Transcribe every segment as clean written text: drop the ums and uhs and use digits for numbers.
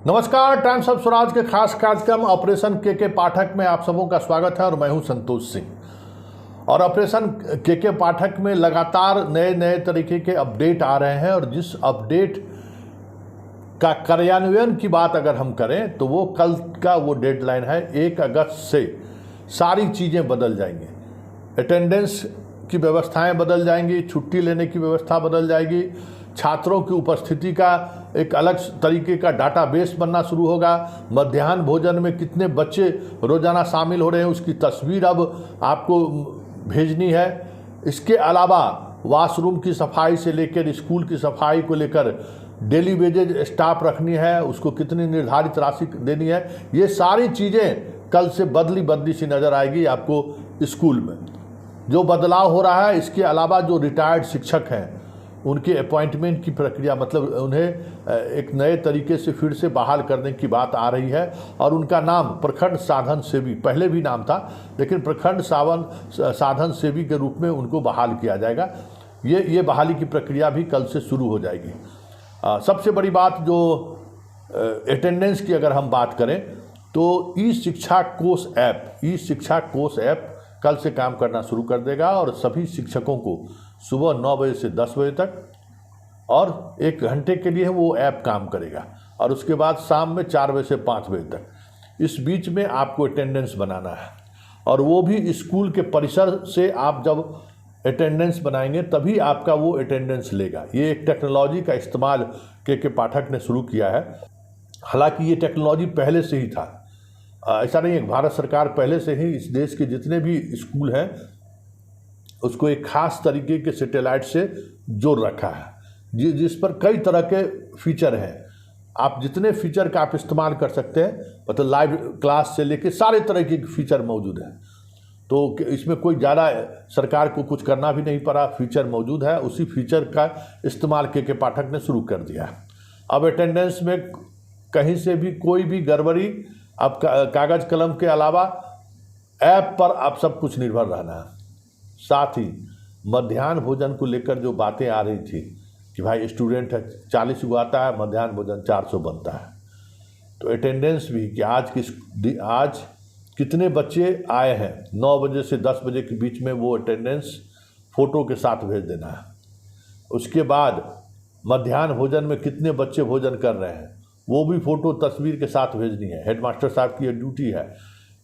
नमस्कार, times of Swaraj के खास कार्यक्रम ऑपरेशन के पाठक में आप सबों का स्वागत है और मैं हूं संतोष सिंह। और ऑपरेशन के पाठक में लगातार नए नए तरीके के अपडेट आ रहे हैं और जिस अपडेट का कार्यान्वयन की बात अगर हम करें तो वो कल का वो डेडलाइन है। 1 अगस्त से सारी चीज़ें बदल जाएंगी। अटेंडेंस की व्यवस्थाएं बदल जाएंगी, छुट्टी लेने की व्यवस्था बदल जाएगी, छात्रों की उपस्थिति का एक अलग तरीके का डाटाबेस बनना शुरू होगा। मध्याह्न भोजन में कितने बच्चे रोज़ाना शामिल हो रहे हैं उसकी तस्वीर अब आपको भेजनी है। इसके अलावा वॉशरूम की सफाई से लेकर स्कूल की सफाई को लेकर डेली वेजेज स्टाफ रखनी है, उसको कितनी निर्धारित राशि देनी है, ये सारी चीज़ें कल से बदली सी नज़र आएगी आपको स्कूल में। जो बदलाव हो रहा है, इसके अलावा जो रिटायर्ड शिक्षक हैं उनके अपॉइंटमेंट की प्रक्रिया, मतलब उन्हें एक नए तरीके से फिर से बहाल करने की बात आ रही है और उनका नाम प्रखंड साधन सेवी, पहले भी नाम था लेकिन प्रखंड साधन सेवी के रूप में उनको बहाल किया जाएगा। ये बहाली की प्रक्रिया भी कल से शुरू हो जाएगी। सबसे बड़ी बात जो अटेंडेंस की अगर हम बात करें तो ई शिक्षा कोष ऐप कल से काम करना शुरू कर देगा और सभी शिक्षकों को सुबह 9 बजे से 10 बजे तक और 1 घंटे के लिए वो ऐप काम करेगा और उसके बाद शाम में 4 बजे से 5 बजे तक। इस बीच में आपको अटेंडेंस बनाना है और वो भी स्कूल के परिसर से आप जब अटेंडेंस बनाएंगे तभी आपका वो अटेंडेंस लेगा। ये एक टेक्नोलॉजी का इस्तेमाल के पाठक ने शुरू किया है। हालांकि ये टेक्नोलॉजी पहले से ही था, ऐसा नहीं है। भारत सरकार पहले से ही इस देश के जितने भी स्कूल हैं उसको एक खास तरीके के सैटेलाइट से जोड़ रखा है जिस पर कई तरह के फीचर हैं। आप जितने फीचर का आप इस्तेमाल कर सकते हैं, मतलब लाइव क्लास से लेके सारे तरह के फीचर मौजूद हैं। तो इसमें कोई ज़्यादा सरकार को कुछ करना भी नहीं पड़ा, फीचर मौजूद है, उसी फीचर का इस्तेमाल के पाठक ने शुरू कर दिया। अब अटेंडेंस में कहीं से भी कोई भी गड़बड़ी, अब कागज़ कलम के अलावा ऐप पर आप सब कुछ निर्भर रहना है। साथ ही मध्याह्न भोजन को लेकर जो बातें आ रही थी कि भाई स्टूडेंट है 40 को आता है, मध्याह्न भोजन 400 बनता है, तो अटेंडेंस भी कि आज कितने बच्चे आए हैं 9 बजे से 10 बजे के बीच में वो अटेंडेंस फ़ोटो के साथ भेज देना है। उसके बाद मध्याह्न भोजन में कितने बच्चे भोजन कर रहे हैं वो भी फ़ोटो तस्वीर के साथ भेजनी है। हेडमास्टर साहब की ये ड्यूटी है।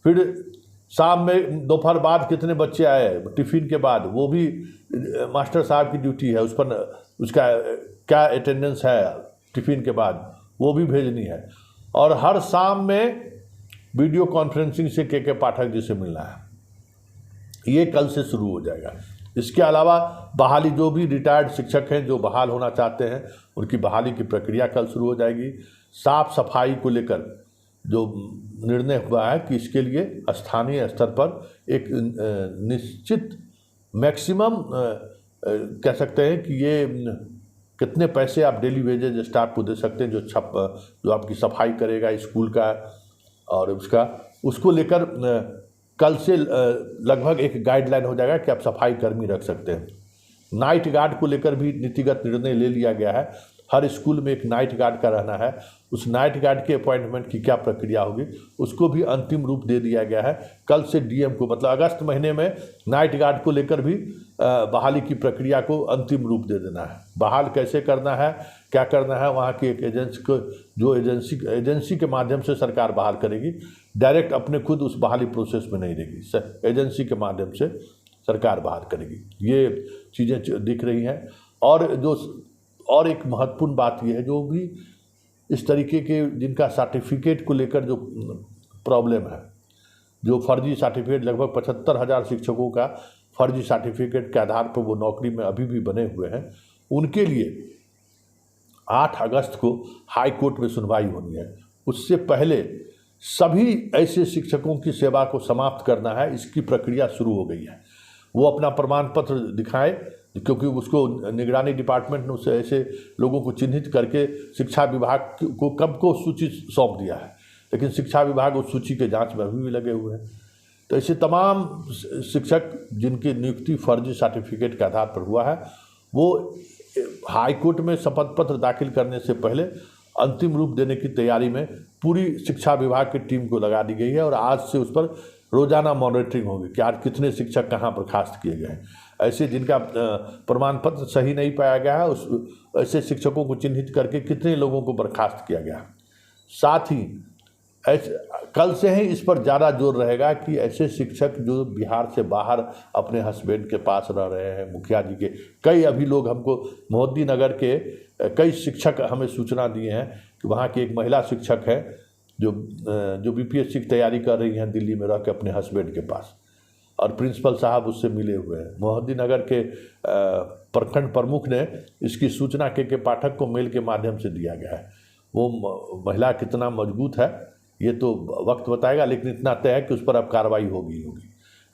फिर शाम में दोपहर बाद कितने बच्चे आए टिफ़िन के बाद, वो भी मास्टर साहब की ड्यूटी है। उस पर उसका क्या अटेंडेंस है टिफ़िन के बाद वो भी भेजनी है। और हर शाम में वीडियो कॉन्फ्रेंसिंग से के पाठक जी से मिलना है। ये कल से शुरू हो जाएगा। इसके अलावा बहाली, जो भी रिटायर्ड शिक्षक हैं जो बहाल होना चाहते हैं उनकी बहाली की प्रक्रिया कल शुरू हो जाएगी। साफ सफाई को लेकर जो निर्णय हुआ है कि इसके लिए स्थानीय स्तर पर एक निश्चित मैक्सिमम कह सकते हैं कि ये कितने पैसे आप डेली वेजेज स्टाफ को दे सकते हैं जो आपकी सफाई करेगा स्कूल का और उसको लेकर कल से लगभग एक गाइडलाइन हो जाएगा कि आप सफाई कर्मी रख सकते हैं। नाइट गार्ड को लेकर भी नीतिगत निर्णय ले लिया गया है। हर स्कूल में एक नाइट गार्ड का रहना है। उस नाइट गार्ड के अपॉइंटमेंट की क्या प्रक्रिया होगी उसको भी अंतिम रूप दे दिया गया है। कल से डीएम को, मतलब अगस्त महीने में नाइट गार्ड को लेकर भी बहाली की प्रक्रिया को अंतिम रूप दे देना है। बहाल कैसे करना है, क्या करना है, वहाँ की एक एजेंसी को, जो एजेंसी के माध्यम से सरकार बहाल करेगी, डायरेक्ट अपने खुद उस बहाली प्रोसेस में नहीं देगी, एजेंसी के माध्यम से सरकार बहाल करेगी। ये चीज़ें दिख रही हैं। और एक महत्वपूर्ण बात यह है, जो भी इस तरीके के जिनका सर्टिफिकेट को लेकर जो प्रॉब्लम है, जो फर्जी सर्टिफिकेट, लगभग 75,000 शिक्षकों का फर्जी सर्टिफिकेट के आधार पर वो नौकरी में अभी भी बने हुए हैं, उनके लिए 8 अगस्त को हाई कोर्ट में सुनवाई होनी है। उससे पहले सभी ऐसे शिक्षकों की सेवा को समाप्त करना है, इसकी प्रक्रिया शुरू हो गई है। वो अपना प्रमाण पत्र दिखाए, क्योंकि उसको निगरानी डिपार्टमेंट ने उससे ऐसे लोगों को चिन्हित करके शिक्षा विभाग को कब को सूची सौंप दिया है, लेकिन शिक्षा विभाग उस सूची के जांच में अभी भी लगे हुए हैं। तो ऐसे तमाम शिक्षक जिनकी नियुक्ति फर्जी सर्टिफिकेट के आधार पर हुआ है, वो हाई कोर्ट में शपथ पत्र दाखिल करने से पहले अंतिम रूप देने की तैयारी में पूरी शिक्षा विभाग की टीम को लगा दी गई है और आज से उस पर रोजाना मॉनिटरिंग होगी कि आज कितने शिक्षक कहाँ बर्खास्त किए गए हैं। ऐसे जिनका प्रमाण पत्र सही नहीं पाया गया है उस ऐसे शिक्षकों को चिन्हित करके कितने लोगों को बर्खास्त किया गया। साथ ही ऐसे कल से ही इस पर ज़्यादा जोर रहेगा कि ऐसे शिक्षक जो बिहार से बाहर अपने हस्बैंड के पास रह रहे हैं, मुखिया जी के कई अभी लोग हमको मोहद्दीनगर के कई शिक्षक हमें सूचना दिए हैं कि वहाँ की एक महिला शिक्षक है जो बीपीएससी की तैयारी कर रही हैं दिल्ली में रह के अपने हस्बैंड के पास, और प्रिंसिपल साहब उससे मिले हुए हैं। मोहद्दीनगर के प्रखंड प्रमुख ने इसकी सूचना के पाठक को मेल के माध्यम से दिया गया है। वो महिला कितना मजबूत है ये तो वक्त बताएगा, लेकिन इतना तय है कि उस पर अब कार्रवाई होगी।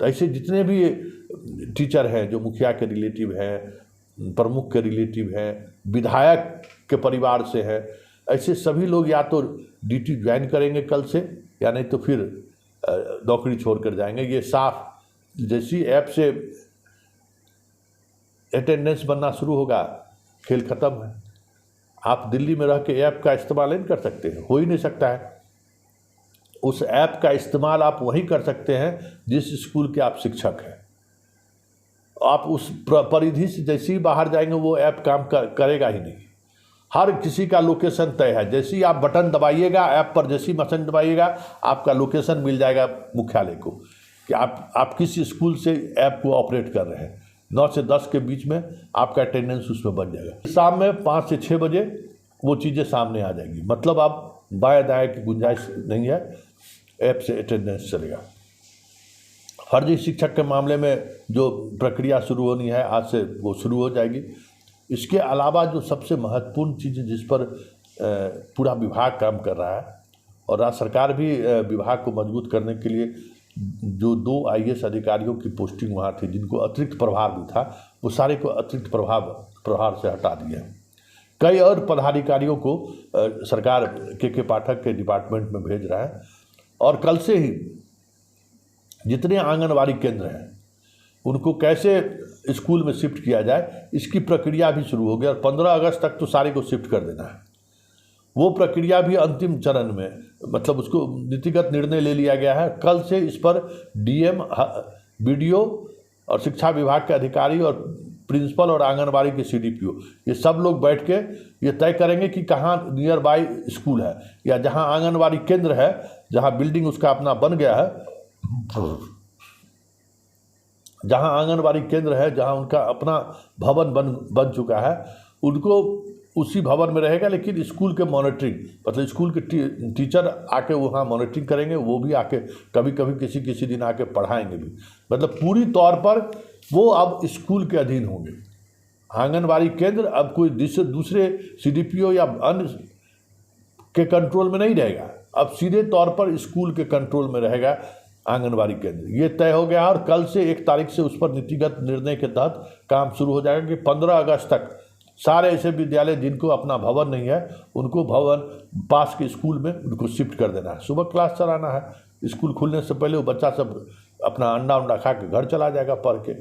तो ऐसे जितने भी टीचर हैं जो मुखिया के रिलेटिव हैं, प्रमुख के रिलेटिव हैं, विधायक के परिवार से हैं, ऐसे सभी लोग या तो ड्यूटी ज्वाइन करेंगे कल से या नहीं तो फिर नौकरी छोड़कर जाएंगे। ये साफ जैसी ऐप से अटेंडेंस बनना शुरू होगा खेल खत्म है। आप दिल्ली में रह के ऐप का इस्तेमाल नहीं कर सकते हैं, हो ही नहीं सकता है। उस ऐप का इस्तेमाल आप वहीं कर सकते हैं जिस स्कूल के आप शिक्षक हैं। आप उस परिधि से जैसे ही बाहर जाएंगे वो ऐप काम करेगा ही नहीं। हर किसी का लोकेशन तय है। जैसे ही आप बटन दबाइएगा ऐप पर, जैसे ही बटन दबाइएगा आपका लोकेशन मिल जाएगा मुख्यालय को कि आप किस स्कूल से ऐप को ऑपरेट कर रहे हैं। 9 से 10 के बीच में आपका अटेंडेंस उसमें बन जाएगा। शाम में 5 से 6 बजे वो चीज़ें सामने आ जाएंगी, मतलब आप बाएं दाएं की गुंजाइश नहीं है, ऐप से अटेंडेंस चलेगा। फर्जी शिक्षक के मामले में जो प्रक्रिया शुरू होनी है आज से वो शुरू हो जाएगी। इसके अलावा जो सबसे महत्वपूर्ण चीज़ जिस पर पूरा विभाग काम कर रहा है और राज्य सरकार भी विभाग को मजबूत करने के लिए जो 2 IAS अधिकारियों की पोस्टिंग वहाँ थी जिनको अतिरिक्त प्रभार भी था, वो सारे को अतिरिक्त प्रभार से हटा दिए। कई और पदाधिकारियों को सरकार के पाठक के डिपार्टमेंट में भेज रहा है और कल से ही जितने आंगनवाड़ी केंद्र हैं उनको कैसे स्कूल में शिफ्ट किया जाए इसकी प्रक्रिया भी शुरू हो गई और 15 अगस्त तक तो सारे को शिफ्ट कर देना है। वो प्रक्रिया भी अंतिम चरण में, मतलब उसको नीतिगत निर्णय ले लिया गया है। कल से इस पर DM, BDO और शिक्षा विभाग के अधिकारी और प्रिंसिपल और आंगनबाड़ी के CDPO ये सब लोग बैठ के ये तय करेंगे कि कहाँ नियर बाई स्कूल है या जहाँ आंगनबाड़ी केंद्र है, जहाँ बिल्डिंग उसका अपना बन गया है, जहाँ आंगनबाड़ी केंद्र है, जहाँ उनका अपना भवन बन चुका है, उनको उसी भवन में रहेगा। लेकिन स्कूल के मॉनिटरिंग, मतलब स्कूल के टीचर आके वहाँ मॉनिटरिंग करेंगे, वो भी आके कभी कभी किसी दिन आके पढ़ाएंगे भी। मतलब पूरी तौर पर वो अब स्कूल के अधीन होंगे। आंगनबाड़ी केंद्र अब कोई दूसरे CDPO या अन्य के कंट्रोल में नहीं रहेगा, अब सीधे तौर पर स्कूल के कंट्रोल में रहेगा आंगनबाड़ी केंद्र। ये तय हो गया और कल से 1 तारीख से उस पर नीतिगत निर्णय के तहत काम शुरू हो जाएगा कि 15 अगस्त तक सारे ऐसे विद्यालय जिनको अपना भवन नहीं है उनको भवन पास के स्कूल में उनको शिफ्ट कर देना है। सुबह क्लास चलाना है, स्कूल खुलने से पहले वो बच्चा सब अपना अंडा खा के घर चला जाएगा पढ़ के।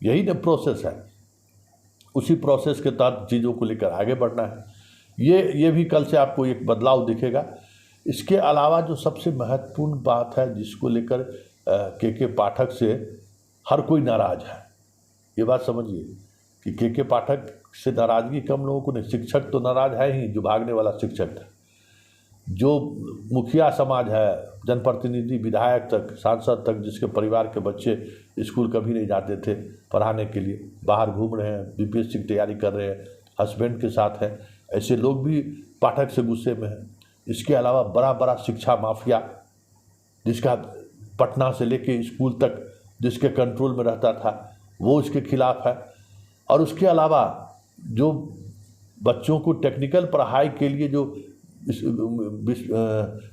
यही ना प्रोसेस है, उसी प्रोसेस के तहत चीज़ों को लेकर आगे बढ़ना है। ये भी कल से आपको एक बदलाव दिखेगा। इसके अलावा जो सबसे महत्वपूर्ण बात है जिसको लेकर के पाठक से हर कोई नाराज़ है, ये बात समझिए कि के पाठक से नाराज़गी कम लोगों को नहीं, शिक्षक तो नाराज़ है ही, जो भागने वाला शिक्षक था, जो मुखिया समाज है, जनप्रतिनिधि, विधायक तक, सांसद तक, जिसके परिवार के बच्चे स्कूल कभी नहीं जाते थे पढ़ाने के लिए, बाहर घूम रहे हैं, BPSC की तैयारी कर रहे हैं, हस्बैंड के साथ हैं, ऐसे लोग भी पाठक से गुस्से में हैं। इसके अलावा बड़ा शिक्षा माफिया जिसका पटना से लेके स्कूल तक जिसके कंट्रोल में रहता था वो इसके खिलाफ है। और उसके अलावा जो बच्चों को टेक्निकल पढ़ाई के लिए जो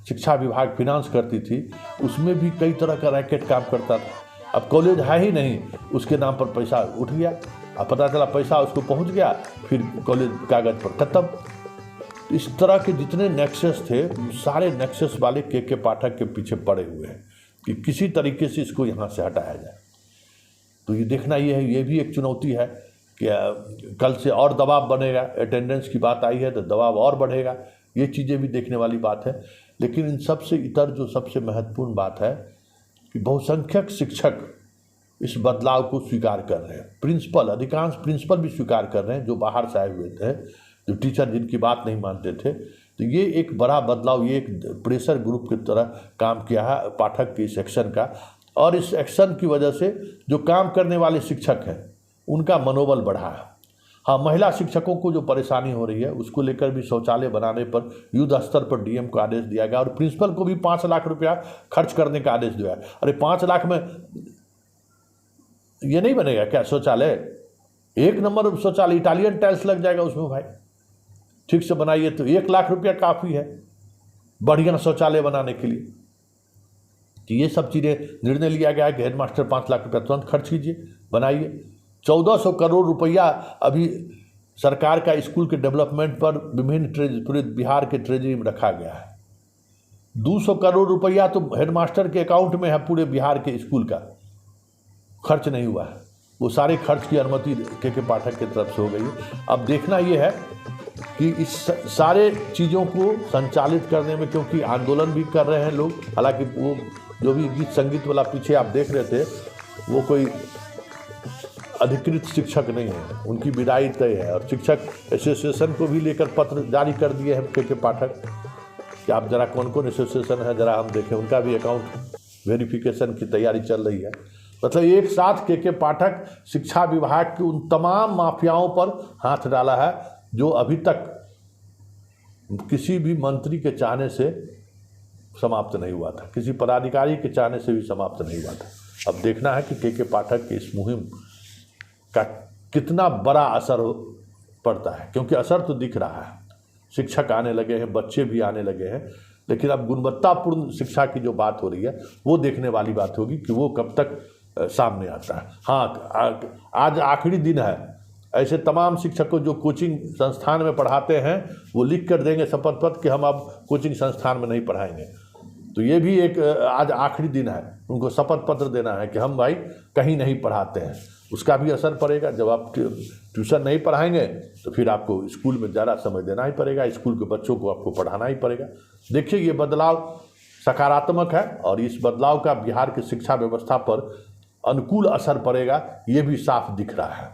शिक्षा विभाग फिनांस करती थी उसमें भी कई तरह का रैकेट काम करता था। अब कॉलेज है ही नहीं, उसके नाम पर पैसा उठ गया, अब पता चला पैसा उसको पहुंच गया, फिर कॉलेज कागज़ पर खत्म। इस तरह के जितने नेक्सस थे सारे नेक्सस वाले के पाठक के पीछे पड़े हुए हैं कि किसी तरीके से इसको यहाँ से हटाया जाए। तो ये देखना ये भी एक चुनौती है कि कल से और दबाव बनेगा। अटेंडेंस की बात आई है तो दबाव और बढ़ेगा ये चीज़ें भी देखने वाली बात है। लेकिन इन सब से इतर जो सबसे महत्वपूर्ण बात है कि बहुसंख्यक शिक्षक इस बदलाव को स्वीकार कर रहे हैं। प्रिंसिपल, अधिकांश प्रिंसिपल भी स्वीकार कर रहे हैं जो बाहर से आए हुए थे, जो टीचर जिनकी बात नहीं मानते थे। तो ये एक बड़ा बदलाव, ये एक प्रेशर ग्रुप की तरह काम किया है पाठक के इस एक्शन का। और इस एक्शन की वजह से जो काम करने वाले शिक्षक हैं उनका मनोबल बढ़ा है। हाँ, महिला शिक्षकों को जो परेशानी हो रही है उसको लेकर भी शौचालय बनाने पर युद्ध स्तर पर डीएम को आदेश दिया गया और प्रिंसिपल को भी 5 लाख रुपया खर्च करने का आदेश दिया। अरे 5 लाख में ये नहीं बनेगा क्या शौचालय? 1 नंबर शौचालय, इटालियन टाइल्स लग जाएगा उसमें भाई, ठीक से बनाइए तो 1 लाख रुपया काफ़ी है बढ़िया शौचालय बनाने के लिए। तो ये सब चीज़ें निर्णय लिया गया है कि हेडमास्टर 5 लाख रुपया तुरंत खर्च कीजिए, बनाइए। 1400 करोड़ रुपया अभी सरकार का स्कूल के डेवलपमेंट पर विभिन्न पूरे बिहार के ट्रेजरी में रखा गया है। 200 करोड़ रुपया तो हेडमास्टर के अकाउंट में है, पूरे बिहार के स्कूल का खर्च नहीं हुआ है। वो सारे खर्च की अनुमति के पाठक की तरफ से हो गई है। अब देखना ये है कि इस सारे चीज़ों को संचालित करने में, क्योंकि आंदोलन भी कर रहे हैं लोग, हालांकि वो जो भी गीत संगीत वाला पीछे आप देख रहे थे वो कोई अधिकृत शिक्षक नहीं है, उनकी विदाई तय है। और शिक्षक एसोसिएशन को भी लेकर पत्र जारी कर दिए हैं के पाठक कि आप जरा कौन कौन एसोसिएशन है जरा हम देखें, उनका भी अकाउंट वेरिफिकेशन की तैयारी चल रही है। मतलब एक साथ के पाठक शिक्षा विभाग के उन तमाम माफियाओं पर हाथ डाला है जो अभी तक किसी भी मंत्री के चाहने से समाप्त नहीं हुआ था, किसी पदाधिकारी के चाहने से भी समाप्त नहीं हुआ था। अब देखना है कि के पाठक की इस मुहिम का कितना बड़ा असर पड़ता है, क्योंकि असर तो दिख रहा है, शिक्षक आने लगे हैं, बच्चे भी आने लगे हैं। लेकिन अब गुणवत्तापूर्ण शिक्षा की जो बात हो रही है वो देखने वाली बात होगी कि वो कब तक सामने आता है। हाँ, आज आखिरी दिन है, ऐसे तमाम शिक्षकों जो कोचिंग संस्थान में पढ़ाते हैं वो लिख कर देंगे शपथ पत्र कि हम अब कोचिंग संस्थान में नहीं पढ़ाएंगे। तो ये भी एक आज आखिरी दिन है, उनको शपथ पत्र देना है कि हम भाई कहीं नहीं पढ़ाते हैं। उसका भी असर पड़ेगा। जब आप ट्यूशन नहीं पढ़ाएंगे तो फिर आपको स्कूल में ज़्यादा समय देना ही पड़ेगा, स्कूल के बच्चों को आपको पढ़ाना ही पड़ेगा। देखिए, ये बदलाव सकारात्मक है और इस बदलाव का बिहार की शिक्षा व्यवस्था पर अनुकूल असर पड़ेगा, ये भी साफ दिख रहा है।